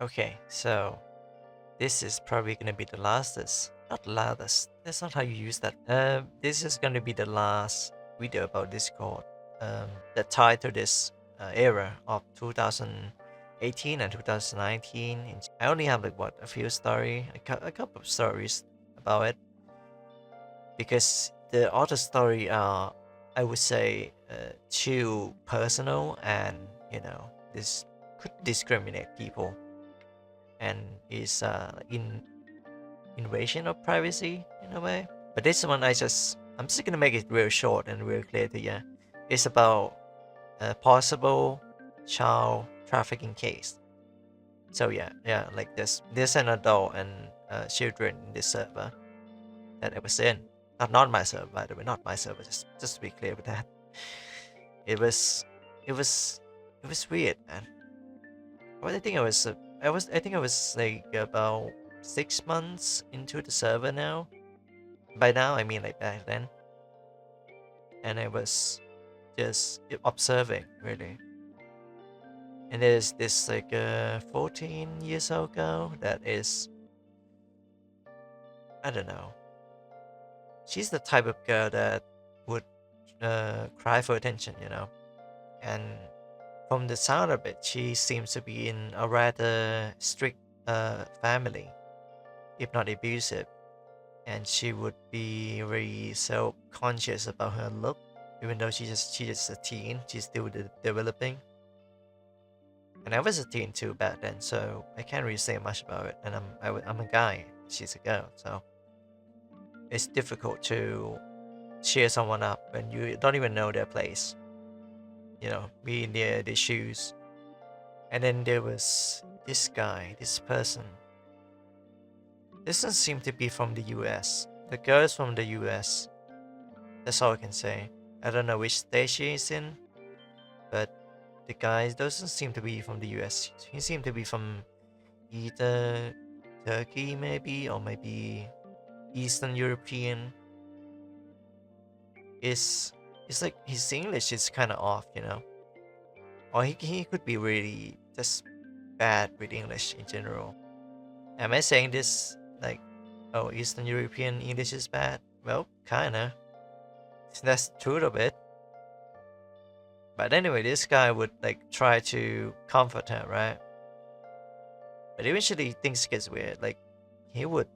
Okay, so this is probably gonna be the lastest. Not loudest. That's not how you use that. This is gonna be the last video about Discord. That tied to this era of 2018 and 2019. I only have like what, a few a couple of stories about it, because the other story are, I would say, too personal, and this could discriminate people, and is invasion of privacy in a way. But this one, I'm just gonna make it real short and real clear to you. It's about a possible child trafficking case. So yeah, like there's an adult and children in this server that I was in. Not my server, by the way, not my server. Just to be clear with that. It was it was it was weird, man. Well, I think I was like about 6 months into the server now. By now, I mean like back then, and I was just observing really. And there's this like 14 years old girl that is, I don't know. She's the type of girl that would cry for attention. And from the sound of it, she seems to be in a rather strict family, if not abusive. And she would be very self-conscious about her look, even though she's just a teen. She's still developing. And I was a teen too back then, so I can't really say much about it. And I'm a guy, she's a girl, so it's difficult to cheer someone up when you don't even know their place. Be in their shoes. And then there was this guy, this person. This doesn't seem to be from the US. The girl is from the US. That's all I can say. I don't know which state she is in, but the guy doesn't seem to be from the US. He seemed to be from either Turkey, maybe, or maybe Eastern European. It's like his English is kind of off. Or he could be really just bad with English in general. Am I saying this like, oh, Eastern European English is bad? Well, kinda. That's the truth of it. But anyway, this guy would like try to comfort her, right? But eventually things gets weird. Like he would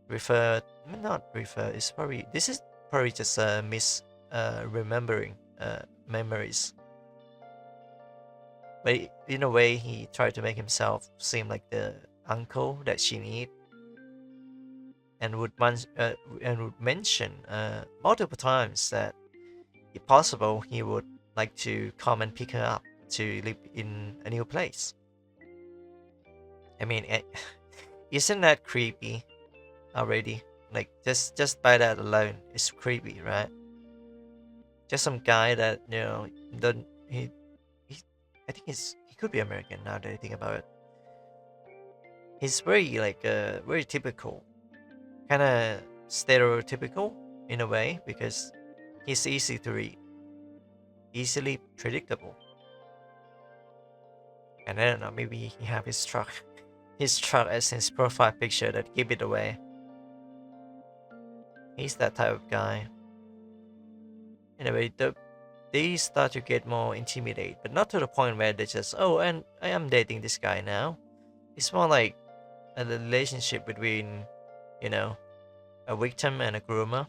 not refer. This is probably just remembering memories. But in a way, he tried to make himself seem like the uncle that she need, and would mention multiple times that, if possible, he would like to come and pick her up to live in a new place. I mean, isn't that creepy already? Like just by that alone, it's creepy, right? Just some guy that don't he I think he could be American now that I think about it. He's very like very typical, kind of stereotypical in a way, because he's easy to read, easily predictable. And I don't know, maybe he have his truck as his profile picture that give it away. He's that type of guy. Anyway, they start to get more intimidated, but not to the point where they just, oh, and I am dating this guy now. It's more like a relationship between, you know, a victim and a groomer.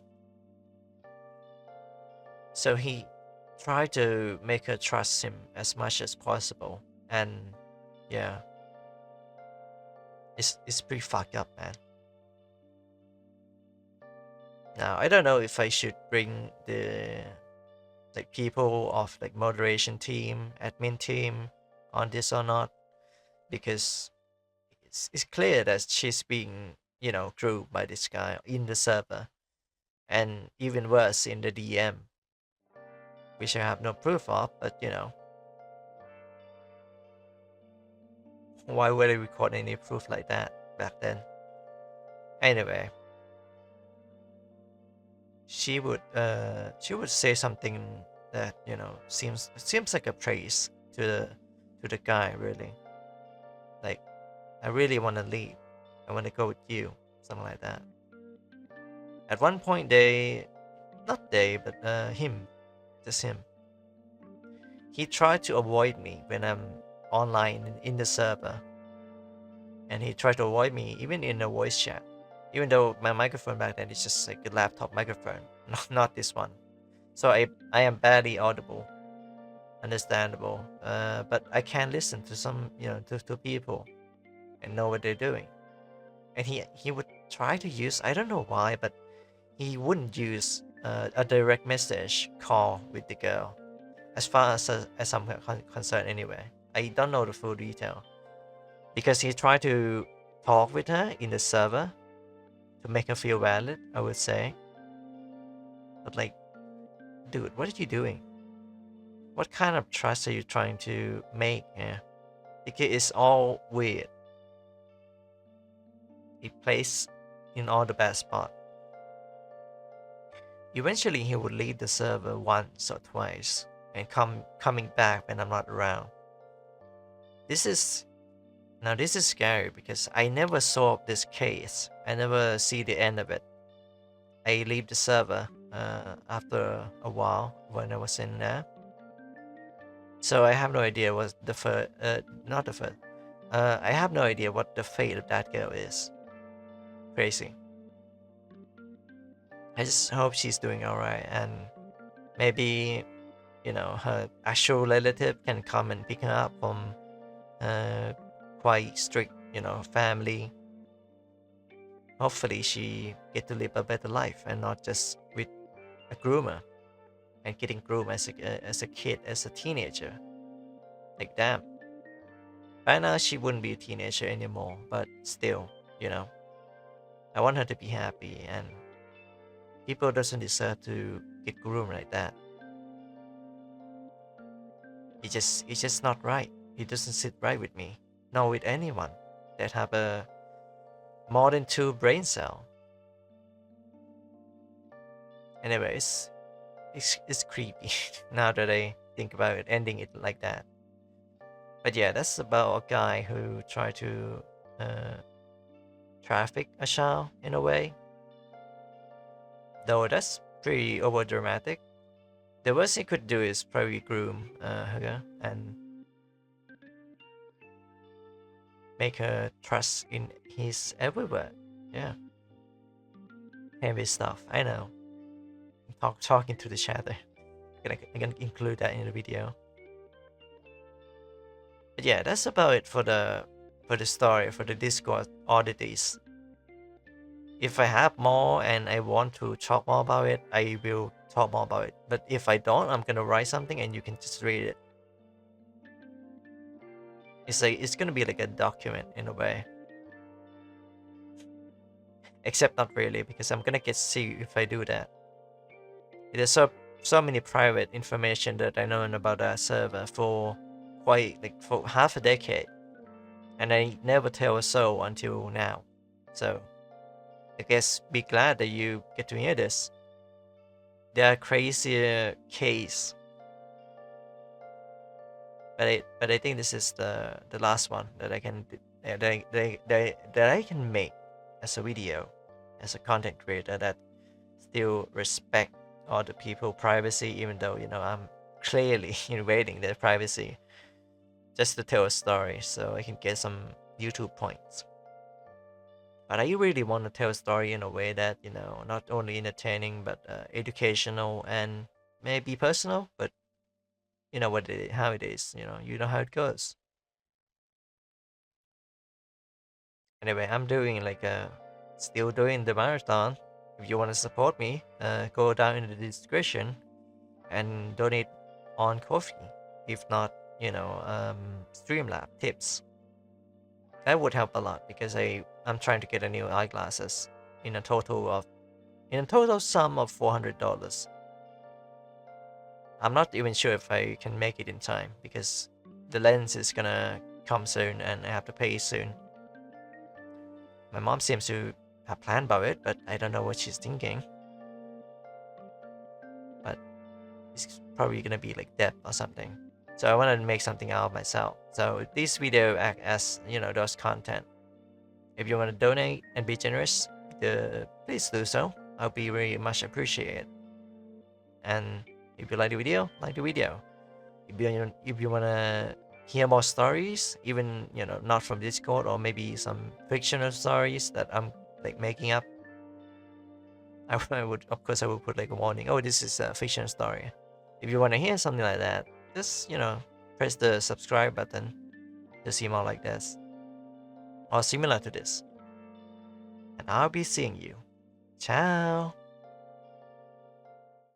So he tried to make her trust him as much as possible. And yeah, it's pretty fucked up, man. Now, I don't know if I should bring the like people of like moderation team, admin team on this or not, because it's clear that she's being, groomed by this guy in the server, and even worse in the DM, which I have no proof of, but why would I record any proof like that back then? Anyway, she would say something that seems like a praise to the guy, really. Like, I really want to leave. I want to go with you. Something like that. At one point, not they, but him, just him. He tried to avoid me when I'm online in the server. And he tried to avoid me even in a voice chat. Even though my microphone back then is just like a laptop microphone, not this one. So I am barely audible, understandable. But I can listen to some, to people and know what they're doing. And he would try to use, I don't know why, but he wouldn't use a direct message call with the girl, as far as I'm concerned anyway. I don't know the full detail because he tried to talk with her in the server to make her feel valid, I would say. But like, dude, what are you doing? What kind of trust are you trying to make here? Because it's all weird. He plays in all the bad spot. Eventually, he would leave the server once or twice and coming back when I'm not around. This is scary because I never solved this case. I never see the end of it. I leave the server after a while when I was in there. So I have no idea what the first, not the first. I have no idea what the fate of that girl is. Crazy. I just hope she's doing alright and maybe, her actual relative can come and pick her up from quite strict, family. Hopefully she get to live a better life and not just with a groomer and getting groomed as a kid, as a teenager. Like damn. By now she wouldn't be a teenager anymore, but still, I want her to be happy and people doesn't deserve to get groomed like that. It's just not right. It doesn't sit right with me. Nor with anyone that have a more than 2 brain cell. Anyways, it's creepy now that I think about it, ending it like that. But yeah, that's about a guy who tried to traffic a child in a way. Though that's pretty over dramatic. The worst he could do is probably groom her and make her trust in his every word. Yeah. Heavy stuff, I know. Talking to the chat there. I'm gonna include that in the video. But yeah, that's about it for the story, for the Discord oddities. If I have more and I want to talk more about it, I will talk more about it. But if I don't, I'm gonna write something and you can just read it. It's gonna be like a document in a way. Except not really, because I'm gonna get sued if I do that. There's so many private information that I know about that server for for half a decade, and I never tell a soul until now. So I guess be glad that you get to hear this. There are crazier case, but I think this is the last one that I can that I can make as a video, as a content creator that still respect all the people privacy, even though I'm clearly invading their privacy just to tell a story so I can get some YouTube points. But I really want to tell a story in a way that not only entertaining but educational and maybe personal, but how it is, you know how it goes. Anyway, I'm doing still doing the marathon. If you want to support me, go down in the description and donate on Coffee. If not, Streamlab tips. That would help a lot because I'm trying to get a new eyeglasses in a total sum of $400. I'm not even sure if I can make it in time because the lens is gonna come soon and I have to pay soon. My mom seems to have planned about it, but I don't know what she's thinking. But it's probably gonna be like debt or something. So I want to make something out of myself. So this video act as those content If you want to donate and be generous, please do so. I'll be very much appreciated. And if you like the video, like the video. If you wanna hear more stories, even not from Discord, or maybe some fictional stories that I'm like making up, I would, of course, I would put like a warning. Oh, this is a fictional story. If you wanna hear something like that, just press the subscribe button to see more like this or similar to this. And I'll be seeing you. Ciao.